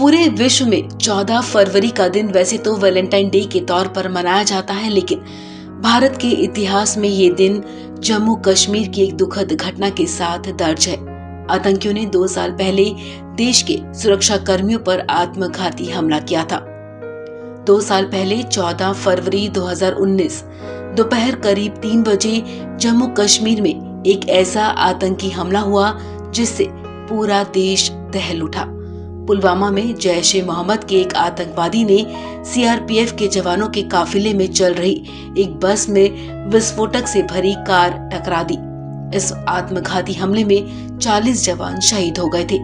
पूरे विश्व में 14 फरवरी का दिन वैसे तो वैलेंटाइन डे के तौर पर मनाया जाता है, लेकिन भारत के इतिहास में ये दिन जम्मू कश्मीर की एक दुखद घटना के साथ दर्ज है। आतंकियों ने 2 साल पहले देश के सुरक्षा कर्मियों पर आत्मघाती हमला किया था। 2 साल पहले 14 फरवरी 2019 दोपहर करीब 3 बजे जम्मू कश्मीर में एक ऐसा आतंकी हमला हुआ जिससे पूरा देश दहल उठा। पुलवामा में जैश ए मोहम्मद के एक आतंकवादी ने सीआरपीएफ के जवानों के काफिले में चल रही एक बस में विस्फोटक से भरी कार टकरा दी। इस आत्मघाती हमले में 40 जवान शहीद हो गए थे।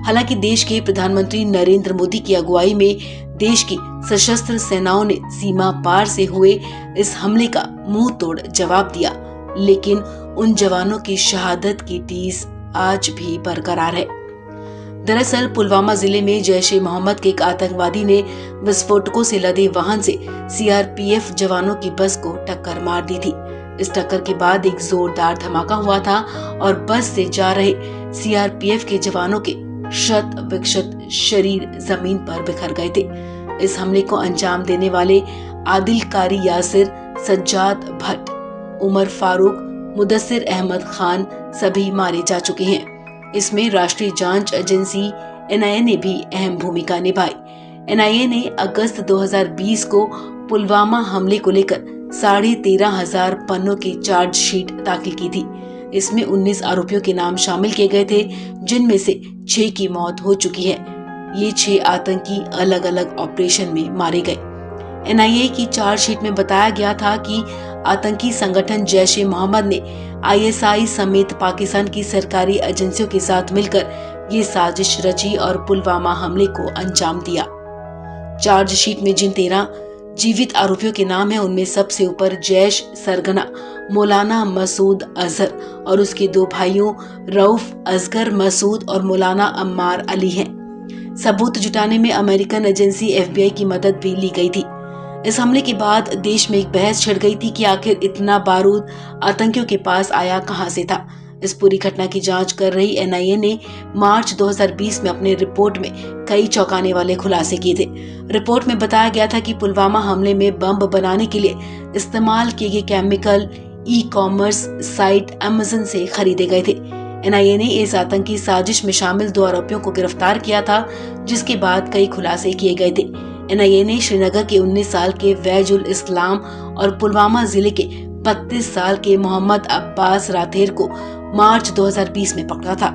हालांकि देश के प्रधानमंत्री नरेंद्र मोदी की अगुवाई में देश की सशस्त्र सेनाओं ने सीमा पार से हुए इस हमले का मुंह तोड़ जवाब दिया, लेकिन उन जवानों की शहादत की टीस आज भी बरकरार है। दरअसल पुलवामा जिले में जैश ए मोहम्मद के एक आतंकवादी ने विस्फोटकों से लदे वाहन से सीआरपीएफ जवानों की बस को टक्कर मार दी थी। इस टक्कर के बाद एक जोरदार धमाका हुआ था और बस से जा रहे सीआरपीएफ के जवानों के शत विक्षत शरीर जमीन पर बिखर गए थे। इस हमले को अंजाम देने वाले आदिल कारी यासिर, सज्जाद भट्ट, उमर फारूक, मुदस्सिर अहमद खान सभी मारे जा चुके हैं। इसमें राष्ट्रीय जांच एजेंसी एनआईए ने भी अहम भूमिका निभाई। एनआईए ने अगस्त 2020 को पुलवामा हमले को लेकर 13,500 पन्नों की चार्जशीट दाखिल की थी। इसमें 19 आरोपियों के नाम शामिल किए गए थे, जिनमें से 6 की मौत हो चुकी है। ये 6 आतंकी अलग अलग ऑपरेशन में मारे गए। एनआईए की चार्जशीट में बताया गया था कि आतंकी संगठन जैश ए मोहम्मद ने आईएसआई समेत पाकिस्तान की सरकारी एजेंसियों के साथ मिलकर ये साजिश रची और पुलवामा हमले को अंजाम दिया। चार्जशीट में जिन 13 जीवित आरोपियों के नाम हैं, उनमें सबसे ऊपर जैश सरगना मौलाना मसूद अजहर और उसके 2 भाइयों रऊफ असगर मसूद और मौलाना अम्मार अली हैं। सबूत जुटाने में अमेरिकन एजेंसी एफबीआई की मदद भी ली गई थी। इस हमले के बाद देश में एक बहस छिड़ गई थी कि आखिर इतना बारूद आतंकियों के पास आया कहां से था। इस पूरी घटना की जांच कर रही एनआईए ने मार्च 2020 में अपने रिपोर्ट में कई चौंकाने वाले खुलासे किए थे। रिपोर्ट में बताया गया था कि पुलवामा हमले में बम बनाने के लिए इस्तेमाल किए गए केमिकल ई-कॉमर्स साइट अमेज़न से खरीदे गए थे। एनआईए ने इस आतंकी साजिश में शामिल 2 आरोपियों को गिरफ्तार किया था, जिसके बाद कई खुलासे किए गए थे। एनआईए ने श्रीनगर के 19 साल के वैजुल इस्लाम और पुलवामा जिले के 32 साल के मोहम्मद अब्बास राथेर को मार्च 2020 में पकड़ा था।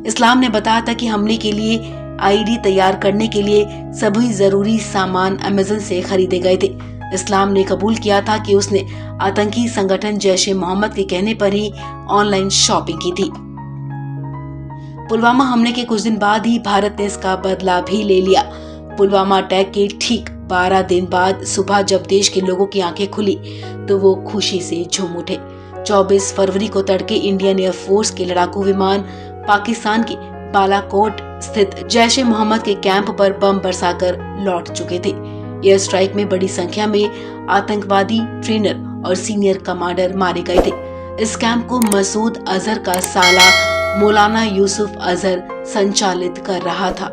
इस्लाम ने बताया था कि हमले के लिए आईडी तैयार करने के लिए सभी जरूरी सामान अमेज़न से खरीदे गए थे। इस्लाम ने कबूल किया था कि उसने आतंकी संगठन जैश ए मोहम्मद के कहने पर ही ऑनलाइन शॉपिंग की थी। पुलवामा हमले के कुछ दिन बाद ही भारत ने इसका बदला भी ले लिया। पुलवामा अटैक के ठीक 12 दिन बाद सुबह जब देश के लोगों की आंखें खुली तो वो खुशी से झूम उठे। 24 फरवरी को तड़के इंडियन एयरफोर्स के लड़ाकू विमान पाकिस्तान के बालाकोट स्थित जैश ए मोहम्मद के कैंप पर बम बरसाकर लौट चुके थे। एयर स्ट्राइक में बड़ी संख्या में आतंकवादी ट्रेनर और सीनियर कमांडर मारे गए थे। इस कैंप को मसूद अजहर का साला मौलाना यूसुफ अजहर संचालित कर रहा था।